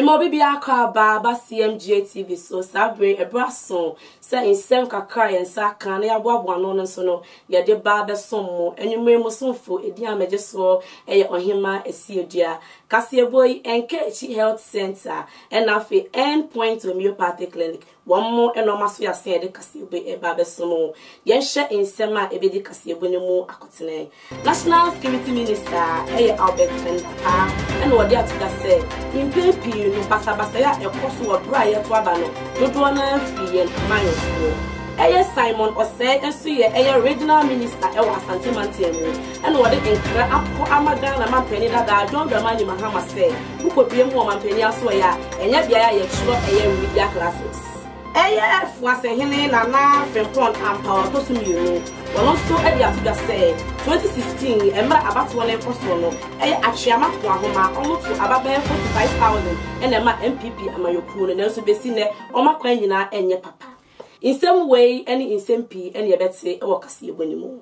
Imobi akwa ba Cmgh TV so sabre ebraso say insem kakra yensa kan na aboabo no nso no ye de ba be sommo enwumre mu somfo edi ameje so eye ohima esiodua Kaseboy Enkechi Health Center and afi Endpoint Homeopathy Clinic one more enormous ya say de Kaseboy e ba be somo ye hye insem a ebedi Kaseboy ne mu akotene National Security Minister eye Albert Kandapa and what dia to say in pepi no basa ya ekoso odra ye to aba no dodo na afi ye manfo Eye Simon Osei enso ye eye regional minister ewa Asante Mantemu and what the enkra akọ amaga na mampeni dada John Dramani Mahama say ukobie mu mampeni aso ya enya bia ya chiro eye media classes eye fuase hene Nana Akufo Addo to sumiru wono so e dia to say 2016 emra abato na ekoso no eye atweama ko ahoma omoto ababen 45,000 and ema MPP amayokuru no so besi ne omakwan nyina enye papa in some way, any in some P, any abetse or Kasebonumu.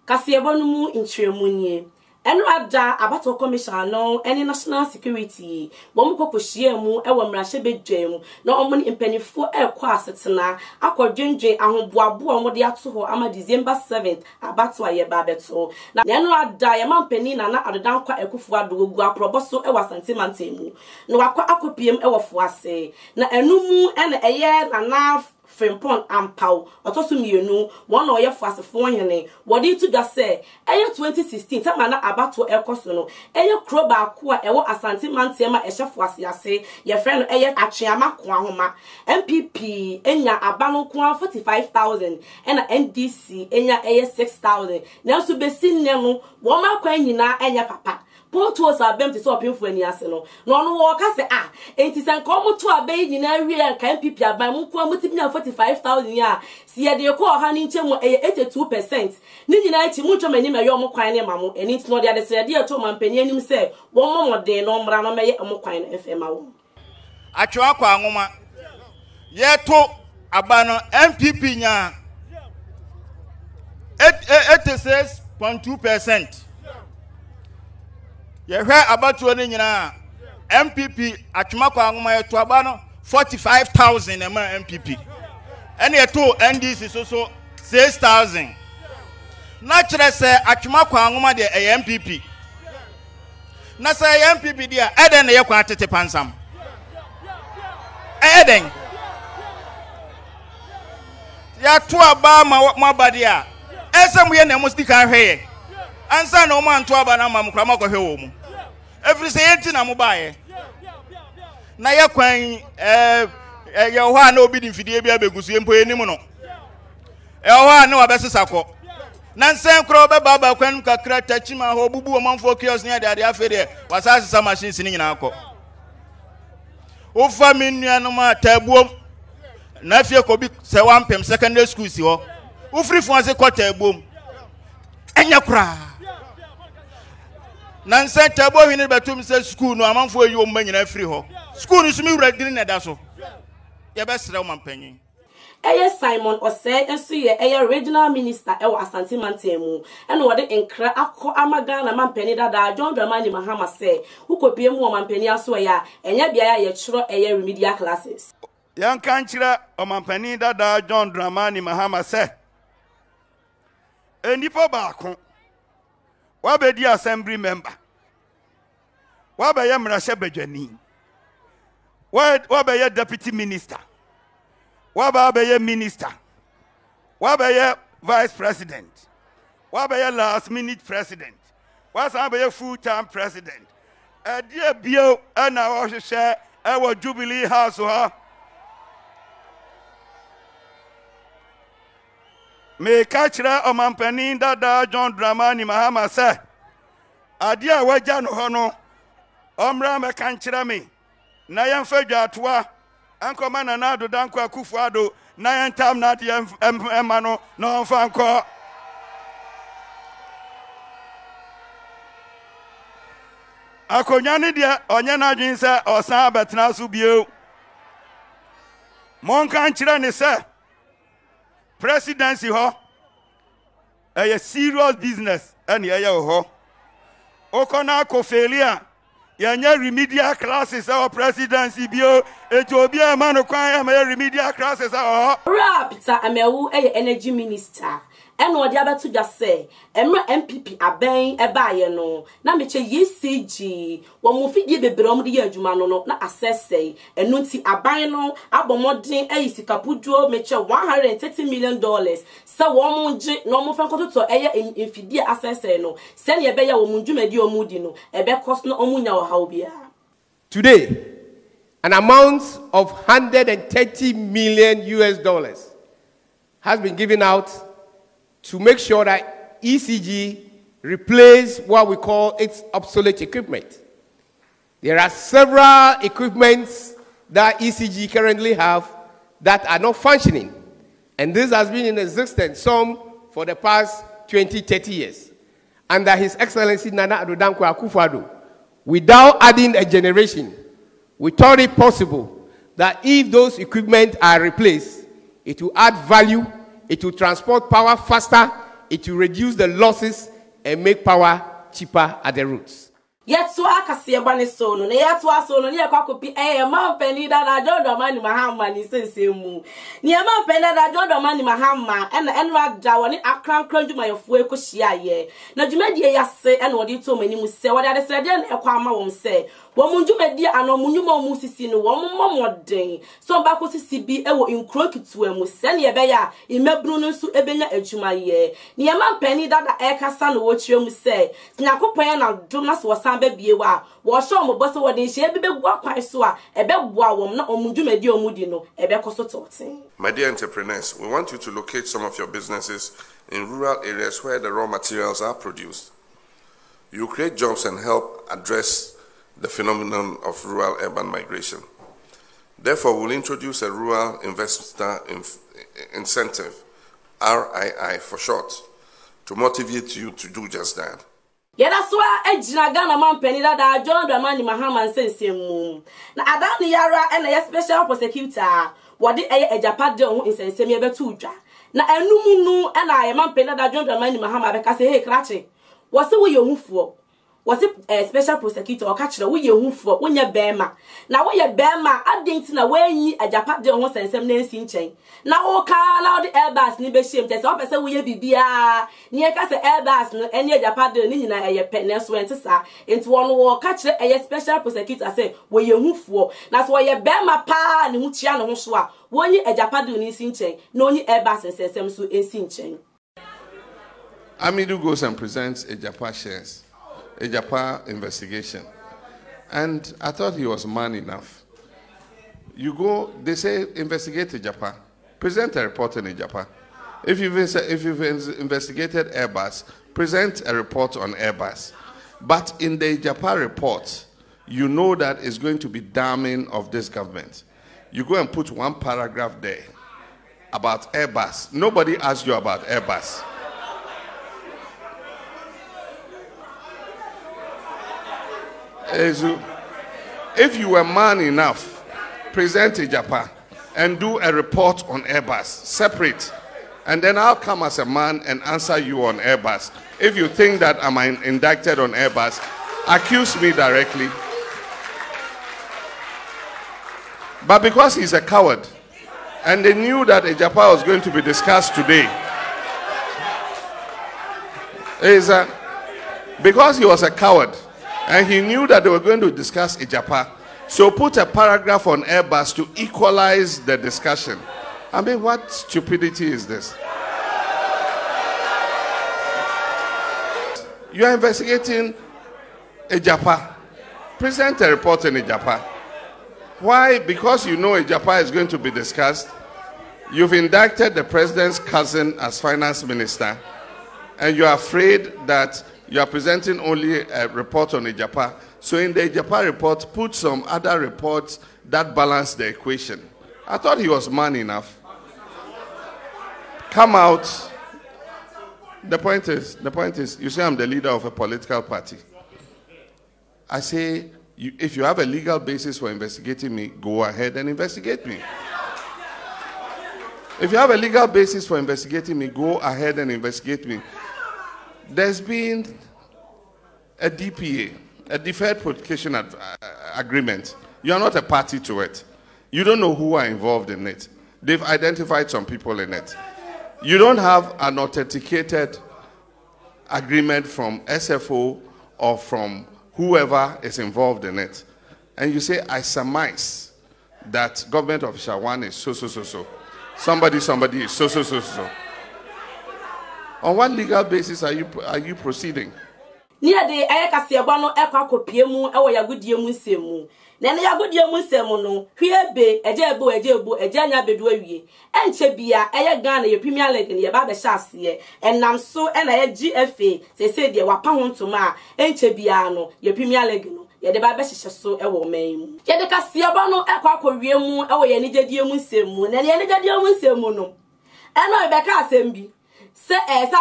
Kasebonumu in Tremunie. And Rada Abato Commission, no, any national security. Bomuko Pushiemu, Ewa Mrashebe Jem, no only in penny for air quassetana, Aqua Jinjay, and Boabu and Modiatsu, Ama December 7th, Abatwa ye Babeto. Now, Yanra Diamond Penny, Nana Akufo Addo, Gua Proboso, Ewa Santimantemu. No Aqua Akupium, Ewa Foase. Na Enumu and a year and half. Frimpon and Pow, or Tosumienu, one or your fast for hene. What did you just say? Aye 2016, Tamana Abato El Cosono, Aye Croba Qua, Ewa Asante Mantema, Eshafuasia say, your friend Aye Achiama Kwahoma, MPP, Enya Abano Kwa 45,000, and NDC, Enya Aye 6,000. Now to be seen Nemo, Wama Quenina, Enya Papa. poor-Foase are bem to so painful any aseno. No walk say it is an common to a baby in every year can people by Mukwamutibina 45,000 ya. See they call honey chemo 82%. Nina mucho many my yomo quine mamu, and it's not the other idea to my penny say one more day no brana may a moquine FMO. Achwakwa ngoma yeto abano MPP nya 86.2%. Ye hwe abatu ni nyina MPP atwumakwa ngoma yeto abano 45,000 ema MPP. Ene yeto NDC so 6,000. Na kire se atwumakwa ngoma de MPP. Na se MPP dia eden na ye kwa tete pansam. Eden ya to aba ma badia esem ye na musti kan hwe ansa na o man to aba na mam krama ko hwe wo mu every say enti na mo baaye na ye kwan ye ho a na obi di mfidie bia begusu empo enim no ho a na wabesesa ko na nsen kro be baba kwan kakra tachima ho bubu o manfo kios ne ade afede wasasesa machines ni nyina ko Ofa minua ma tabuom na fie ko bi se wampem secondary school si ho ufri fun ase ko tabuom enya kura na nse tabuo hini betum se school no amanfo yi o manyina free ho school ni sumi wura dini na da so ye be sere o mampanyin Eye Simon Osei enso ye eye regional minister ewa Asante Mantemu ene wode enkra akọ amaga na mampani dada John Dramani Mahama say ukopie mu o mampani aso ya enya bia ya ye chiro eye remedial classes yan kan kire o mampani dada John Dramani Mahama say enipo baako wa be di assembly member wa be ye mrahye badwani wa be ye deputy minister Waba be minister, waba ye vice president, waba ye last minute president, wasa be full-time president. Dear bio and our share our Jubilee House ha. Me kachira o mampani dada John Dramani Mahama say, adia waja no hono, omra me kanchira me, na yemfa dwatoa Anko Nana Akufo Addo na entam na de emano no fanko akonyane de onye na dwen se osan betena so bio monkan kire ne se presidency ho serious business ene ye ho okona ko failure Yanya remedial classes our presidency bio Ethiopia man kwan remedial classes our Peter Amewu energy minister and what the other to just say Emra MPP aben ebaye no na meche Cmgh wo mo fidie bebrom de adwuma no na assess say enu nti aban no abomodin sikapuduo meche $130 million so wo mo nje no mo fankoto to infidie assess no send ye beya wo mo dwumadi omudi no ebe cost no omunya wo haubia. Today, an amount of $130 million has been given out to make sure that Cmgh replace what we call its obsolete equipment. There are several equipments that Cmgh currently have that are not functioning. And this has been in existence, some for the past 20, 30 years. Under His Excellency Nana Akufo Addo, without adding a generation, we thought it possible that if those equipment are replaced, it will add value, it will transport power faster, it will reduce the losses and make power cheaper at the roots. Yet so akase bane so no yet to aso no ne kwakopi man peni da jodo mani mahama ni sensemu ne man peni da jodo mani mahama enra da woni akran kranju mayefo ekohia ye na dwumadi yase ene odi to mani mu se wode ade srede na ekwa ama wom se wo munjumadi ano munyuma mu sisi no wo momoden so ba ko sisi bi ewo inkro kitu emu se ne be ya imebru no nso ebenya adwuma ye ne man peni da ekasa no wo kire mu se nyakopon na dum na so biewa wo show mo boso wo den hye bi begua kwan so a ebe boa wom na omudwumadi omudi no ebe koso toten. My dear entrepreneurs, we want you to locate some of your businesses in rural areas where the raw materials are produced. You create jobs and help address the phenomenon of rural-urban migration. Therefore, we'll introduce a rural investor incentive, RII for short, to motivate you to do just that. Yeda so ejina Ghana man peni da John Dramani Mahama nsensemu na adani yara and a special prosecutor wodi ejapade ho nsensem ye betu udwa na enum nu na ye man peni da John Dramani Mahama be ka se hey krache wo se wo ye hufuo wo se special prosecutor o ka kire wo ye hufuo wo nya bema na wo ye bema adenti na wanyi ejapade ho nsensem na nsi nchen na o ka na the airbus ni be shem tese o pese wo ye bibia ni e ka se airbus no eni ejapade ni nyina eye pene so ente sa enti won wo ka kire eye special prosecutor say wo ye hufuo na so wo ye bema pa ni hu tia no ho so a wonyi ejapade ni nsi nchen na onyi airbus nsensem so ensi nchen. Amidu goes and presents a Japa shares, a Japa investigation. And I thought he was man enough. You go, they say, investigate a Japa. Present a report on a Japa. If you've investigated Airbus, present a report on Airbus. But in the Japa report, you know that it's going to be damning of this government. You go and put one paragraph there about Airbus. Nobody asked you about Airbus. If you were man enough, present a Japa and do a report on Airbus, separate. And then I'll come as a man and answer you on Airbus. If you think that I'm indicted on Airbus, accuse me directly. But because he's a coward, and they knew that a Japa was going to be discussed today, because he was a coward, and he knew that they were going to discuss a Japa, so put a paragraph on Airbus to equalize the discussion. I mean, what stupidity is this? You are investigating a Japa. Present a report on a Japa. Why? Because you know a Japa is going to be discussed. You've indicted the president's cousin as finance minister, and you are afraid that you are presenting only a report on a Japa. So in the Japa report, put some other reports that balance the equation. I thought he was man enough. Come out. The point is, you say I'm the leader of a political party. I say, if you have a legal basis for investigating me, go ahead and investigate me. If you have a legal basis for investigating me, go ahead and investigate me. There's been a DPA, a deferred publication agreement. You are not a party to it. You don't know who are involved in it. They've identified some people in it. You don't have an authenticated agreement from SFO or from whoever is involved in it. And you say, I surmise that government official one is so. Somebody is so. On what legal basis are you proceeding? Near the Ayakasiabano Equacopiemu, our Yagudiamu Semu. Then Yagudiamu Semono, Huebe, a Janya Bedouye, and Chebia, Ayagana, your Premier League in your Baba Chassie, and Namso and I GFA, they said they were pound to ma, and Chebiano, your Premier League. Yet the Baba so a woman. Yet the Cassiabano Equacopiemu, our Yanidiamu Semu, and Yanidiamu Semono. And I back at Sembi. Say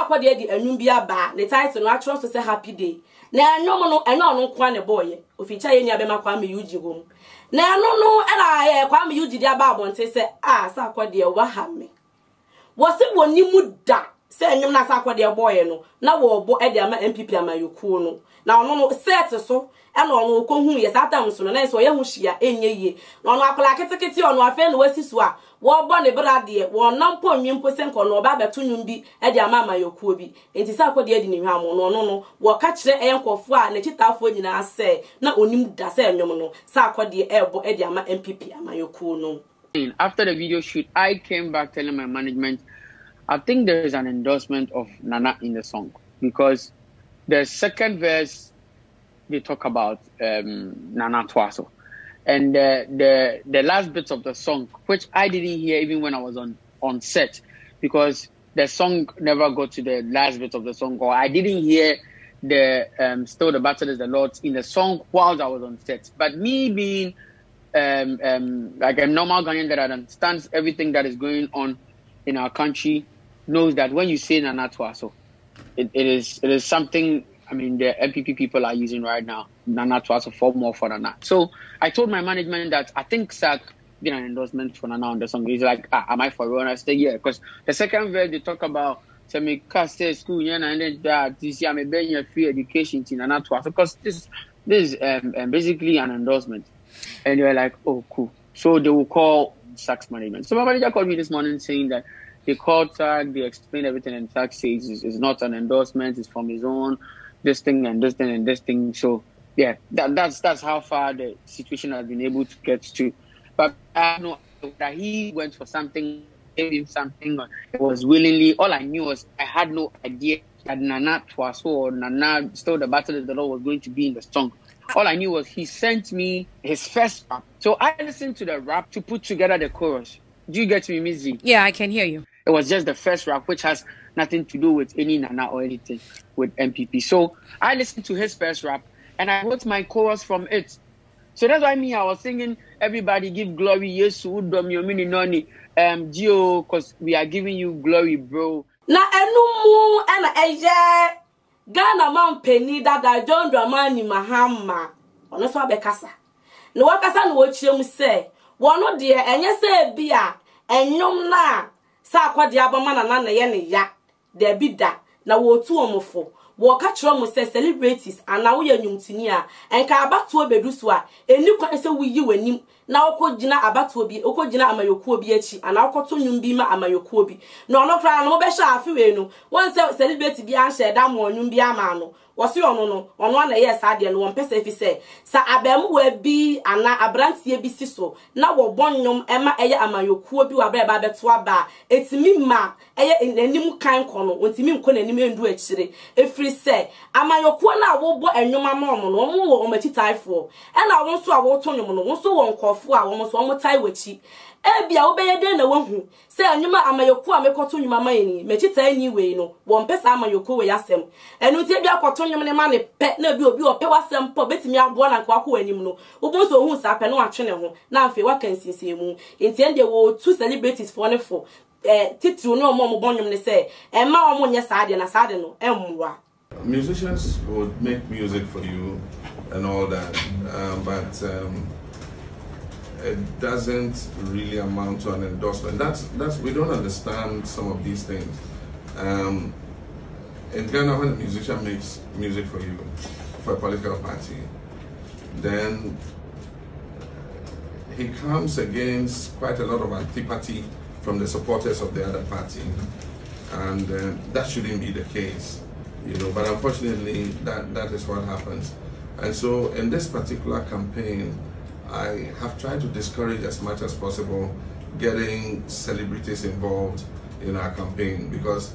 kwa de anumbia ba the title no atro so say happy day na anwom no eno no kwa ne boy oficha ye ni abema kwa me yuji gom na eno no era kwa me yuji dia ba abonte say sa kwa de wa ha me wo se woni mu da say enwom na sa kwa de boy no na wo bo e de ama MPP ama yoku no na ono no set so eno no ko hu ye satam so no na so ye hu hia enye ye na ono akola ketekete ono afa no wasiso a wo bo ne brade wo nampo nwimpo senko no ba beto nwum bi e de ama yoku bi enti sa akode edi ni hwa mo no no wo ka kire enkofo a na chitafo nyina ase na onim da se enwom no sa akode ebo e de ama MPP ama yoku no. After the video shoot, I came back telling my management, I think there is an endorsement of Nana in the song, because the second verse they talk about Nana Akufo. And the last bits of the song, which I didn't hear even when I was on set, because the song never got to the last bit of the song, or I didn't hear the Still the Battle is the Lord's in the song while I was on set. But me being like a normal Ghanaian that understands everything that is going on in our country, knows that when you say Nana Akufo, it is something. I mean, the MPP people are using right now, Nana Akufo for more for Nana. So I told my management that I think SAC did an endorsement for Nana on the song. He's like, am I for real? And I said, yeah, because the second verse they talk about me cast school, and then that this year I'm a free education to Nana Akufo, because this is basically an endorsement. And they were like, oh, cool. So they will call SAC's management. So my manager called me this morning saying that they called SAC, they explained everything, and SAC says it's not an endorsement, it's from his own. This thing and this thing and this thing. So yeah, that's how far the situation has been able to get to. But I know that he went for something, gave him something, or it was willingly. All I knew was I had no idea that Nana Akufo or Nana Still the Battle is the Lord was going to be in the song. All I knew was he sent me his first rap. So I listened to the rap to put together the chorus. Do you get me, Miss Z? Yeah, I can hear you. It was just the first rap, which has nothing to do with any Nana or anything with MPP. So I listened to his first rap and I wrote my chorus from it. So that's why I was singing, everybody give glory, Yesu, Udom, Yomini, Noni, Gio, because we are giving you glory, bro. Na enumu ena eje Ghana man penny that I don't dramani mahama. Ono so abekasa. No wakasa no wochiem se, wono de enye se bia enyom na sa akwade aboma na ye ne ya. De bida na wo tu omofo. Wo ka kiro mo se celebrities ana wo ya nyumtini a enka abatu obedu so a eni kwan se wo yi wanim na okogina abatu obi okogina amayoku obi achi ana okoto nyum bi ma amayoku obi na ono kra na mo be sha afi we no won se celebrity bi an share da mo nyum bi ama no wo se ono na yes ade no won pese fi se sa abam wa bi ana abrantie bi si so na wo bonyum ema eye amayoku obi wa ba beto aba etimi ma eye enim kan kono ontimi nko nanim endu achire efri se amayoku na wo bo enwom ama omo no omo wo omatitaifo e na won so a wo to nyom no won so won kofo a won so omo tai wachi ebia wo beye den na wahu se enwoma amayoku a mekoto nyuma mayeni mechitai ni we no won pesa amayoku we yasem enu tie bia koto nyom ne ma ne pe na bi obi ope wasem po betimi abo na kwa kwa anim no wo so hu sa pe no atwe ne ho na afi wakansinsemu enti ende wo two celebrities for ne for titru no mo bonyom ne se ma omo nya saade na saade no emwa. Musicians would make music for you and all that, but it doesn't really amount to an endorsement. That's we don't understand some of these things. In Ghana, when a musician makes music for you, for a political party, then he comes against quite a lot of antipathy from the supporters of the other party, and that shouldn't be the case, but unfortunately that is what happens. And so in this particular campaign, I have tried to discourage as much as possible getting celebrities involved in our campaign, because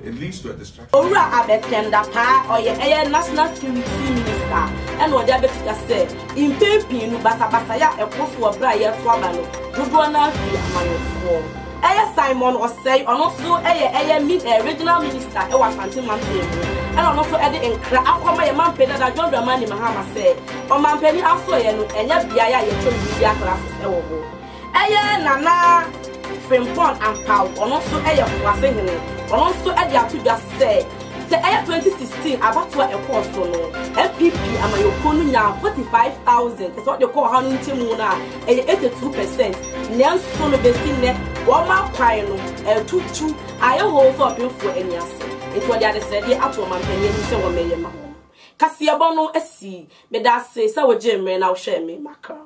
it leads to a distraction. Ora abetenda pa oye national security minister and what they say in paper no basa ya ekofo obra ye to abano dodo na fi amanofo Simon or say on also regional minister e was Santi Mountain and also e de nkra akoma ye man peda da John Dramani Mahama say o man peni aso ye no enya bia ya ye to media classes e wo ho Nana Frimpon and Pow on also Foase hene on also to just say 2016 about what a cost no MPP amayokonu nya 45,000 is what they call Hanunti Muna 82% Nelson Besine Wama Kwai no tutu aye ho for for eniase it what they said at woman penny say wo meyema Kasiabo no esi me da say we jemre na wo share me makra